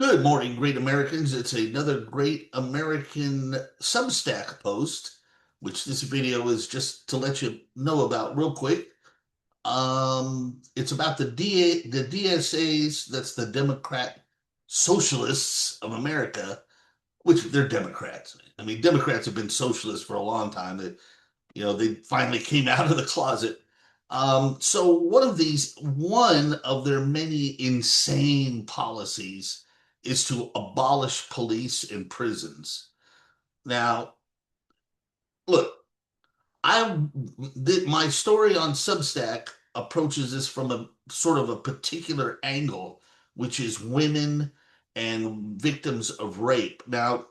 Good morning, great Americans. It's another great American Substack post, which this video is just to let you know about real quick. It's about the DSAs, that's the Democrat Socialists of America, which they're Democrats. I mean, Democrats have been socialists for a long time. They finally came out of the closet. So one of their many insane policies is to abolish police and prisons. Now, look, my story on Substack approaches this from a sort of a particular angle, which is women and victims of rape. Now,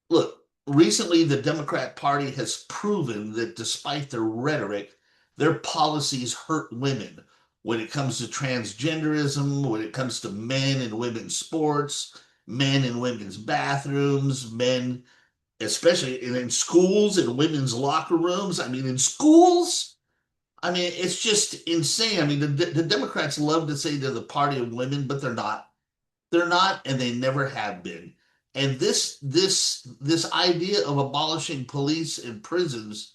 look, recently the Democrat Party has proven that despite their rhetoric, their policies hurt women when it comes to transgenderism, when it comes to men and women's sports, men in women's bathrooms, men, especially in schools and women's locker rooms. I mean, in schools, I mean, it's just insane. I mean, the Democrats love to say they're the party of women, but they're not. They're not, and they never have been. And this idea of abolishing police and prisons,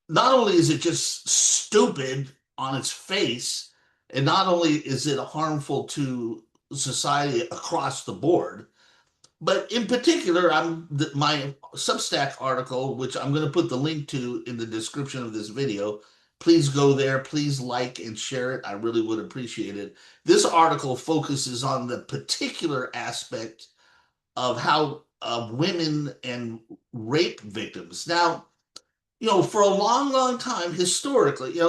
not only is it just stupid on its face, and not only is it harmful to society across the board, but in particular, my Substack article, which I'm going to put the link to in the description of this video. Please go there. Please like and share it. I really would appreciate it. This article focuses on the particular aspect of how women and rape victims. Now, for a long, long time, historically,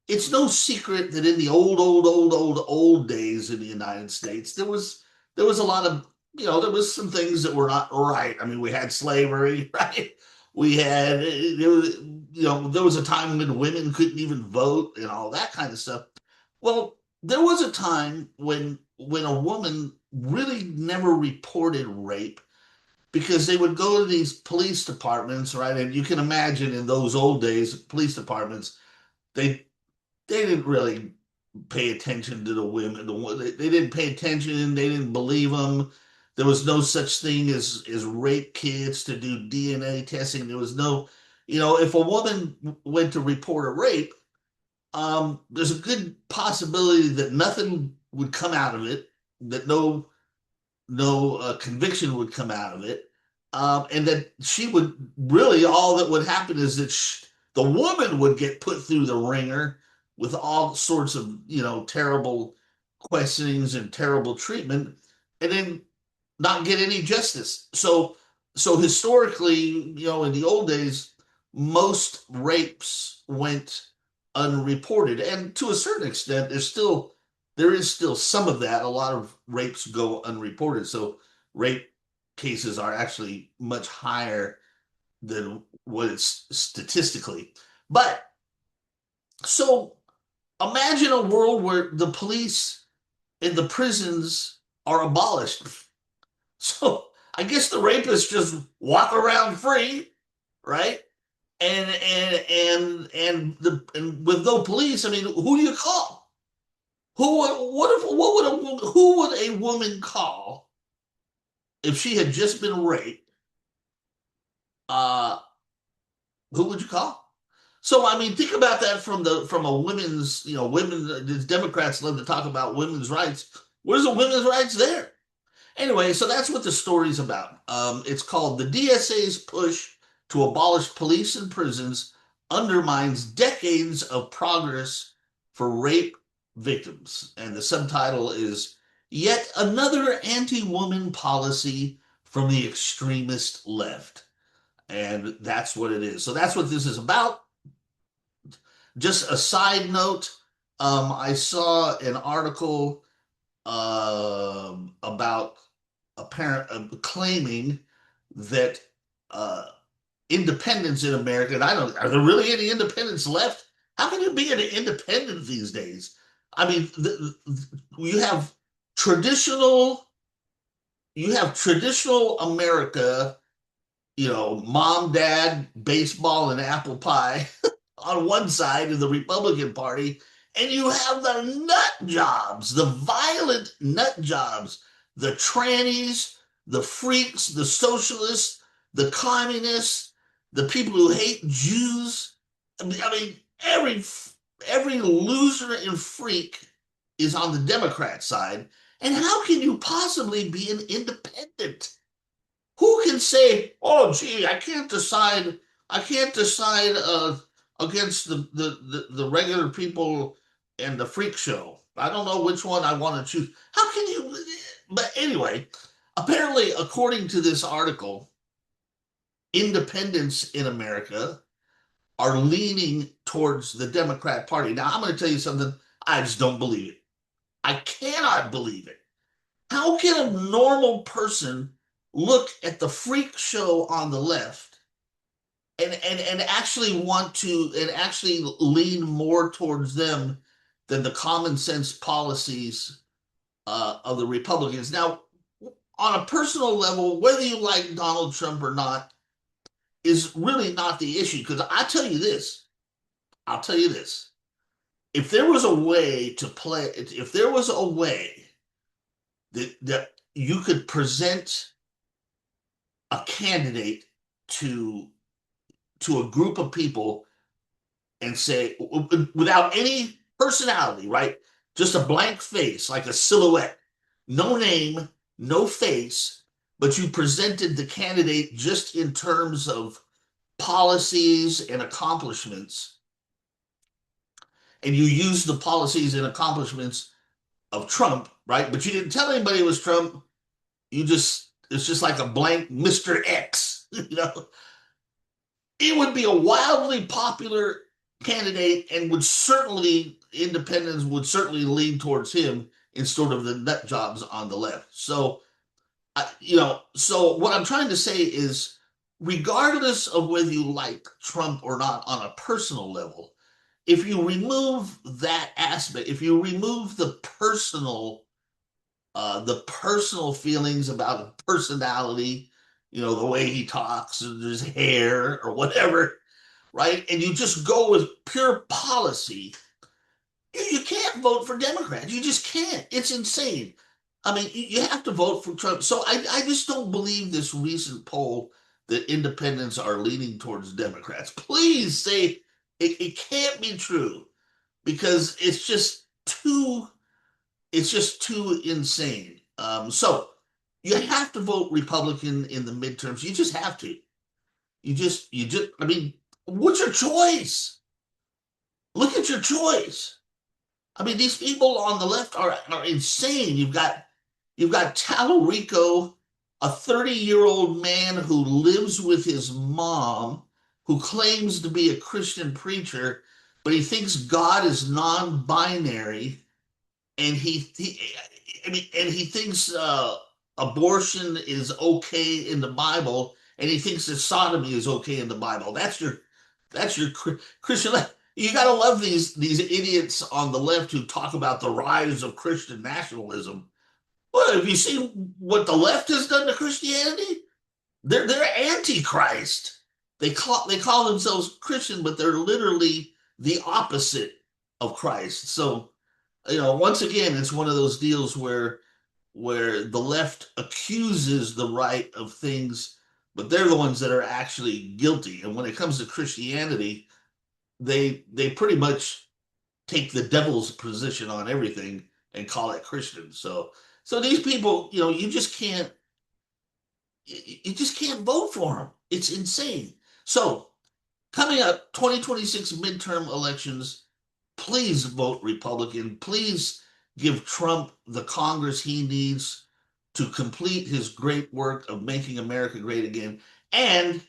it's no secret that in the old days in the United States, there was a lot of, there was some things that were not right. I mean, we had slavery, right? We had, there was a time when women couldn't even vote and all that kind of stuff. Well, there was a time when a woman really never reported rape because they would go to these police departments, right? And you can imagine in those old days, police departments, they they didn't really pay attention to the women. They didn't pay attention. They didn't believe them. There was no such thing as rape kits to do DNA testing. There was no, if a woman went to report a rape, there's a good possibility that nothing would come out of it, that no conviction would come out of it, and that she would really all that would happen is that the woman would get put through the ringer with all sorts of terrible questionings and terrible treatment, and then not get any justice. So historically, in the old days, most rapes went unreported, and to a certain extent, there is still some of that. A lot of rapes go unreported, so rape cases are actually much higher than what it's statistically. But so imagine a world where the police and the prisons are abolished. So I guess the rapists just walk around free, right? And with no police, I mean, who do you call? Who would a woman call if she had just been raped? Uh, who would you call? So I mean, think about that from a women's, women. The Democrats love to talk about women's rights. Where's the women's rights there? Anyway, so that's what the story's about. It's called "The DSA's Push to Abolish Police and Prisons Undermines Decades of Progress for Rape Victims," and the subtitle is "Yet Another Anti-Woman Policy from the Extremist Left." And that's what it is. So that's what this is about. Just a side note, I saw an article about apparent claiming that independence in America, and I don't, are there really any independents left? How can you be an independent these days? I mean, you have traditional, America, mom, dad, baseball, and apple pie on one side of the Republican Party, And you have the nut jobs, the violent nut jobs, the trannies, the freaks, the socialists, the communists, the people who hate Jews. I mean, every loser and freak is on the Democrat side. And how can you possibly be an independent? Who can say, "Oh, gee, I can't decide against the regular people and the freak show. I don't know which one I want to choose." How can you? But anyway, apparently, according to this article, independents in America are leaning towards the Democrat Party. Now, I'm going to tell you something. I just don't believe it. I cannot believe it. How can a normal person look at the freak show on the left and actually want to and actually lean more towards them than the common sense policies of the Republicans? Now, on a personal level, whether you like Donald Trump or not is really not the issue. Because I'll tell you this. If there was a way to play, if there was a way that you could present a candidate to a group of people and say, without any personality, right? Just a blank face, like a silhouette, no name, no face, but you presented the candidate just in terms of policies and accomplishments, and you used the policies and accomplishments of Trump, right? But you didn't tell anybody it was Trump. It's just like a blank Mr. X, you know? It would be a wildly popular candidate, and would certainly independents would certainly lean towards him instead of the nut jobs on the left. So, so what I'm trying to say is, regardless of whether you like Trump or not on a personal level, if you remove that aspect, if you remove the personal feelings about personality, the way he talks, or his hair, or whatever, right? And you just go with pure policy, you can't vote for Democrats. You just can't. It's insane. I mean, you have to vote for Trump. So I just don't believe this recent poll that independents are leaning towards Democrats. Please say it can't be true, because it's just too insane. So you have to vote Republican in the midterms. You just have to. I mean, what's your choice? Look at your choice. I mean, these people on the left are insane. You've got Tallarico, a 30-year-old man who lives with his mom, who claims to be a Christian preacher, but he thinks God is non-binary, and he thinks abortion is okay in the Bible, and he thinks that sodomy is okay in the Bible. That's your Christian left. You got to love these idiots on the left who talk about the rise of Christian nationalism. Well, have you seen what the left has done to Christianity? They're antichrist. They call themselves Christian, but they're literally the opposite of Christ. So, once again, it's one of those deals where the left accuses the right of things, but they're the ones that are actually guilty. And when it comes to Christianity, they pretty much take the devil's position on everything and call it Christian. So these people, you just can't vote for them. It's insane. So coming up, 2026 midterm elections, please vote Republican. Please give Trump the Congress he needs to complete his great work of making America great again. And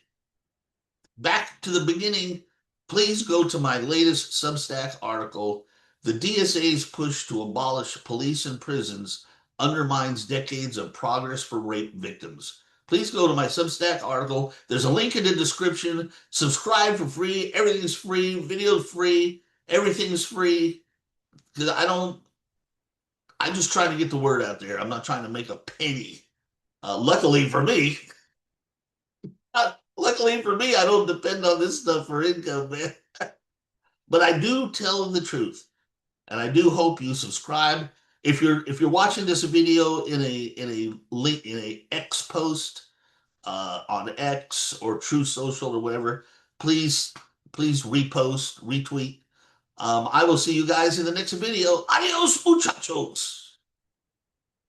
back to the beginning, please go to my latest Substack article, "The DSA's Push to Abolish Police and Prisons Undermines Decades of Progress for Rape Victims." Please go to my Substack article. There's a link in the description. Subscribe for free. Everything's free. Video's free. Everything's free. Because I just try to get the word out there. I'm not trying to make a penny. Luckily for me, I don't depend on this stuff for income, man. But I do tell them the truth. And I do hope you subscribe. If you're watching this video in a link in a X post on X or True Social or whatever, please please repost, retweet. I will see you guys in the next video. Adios, muchachos.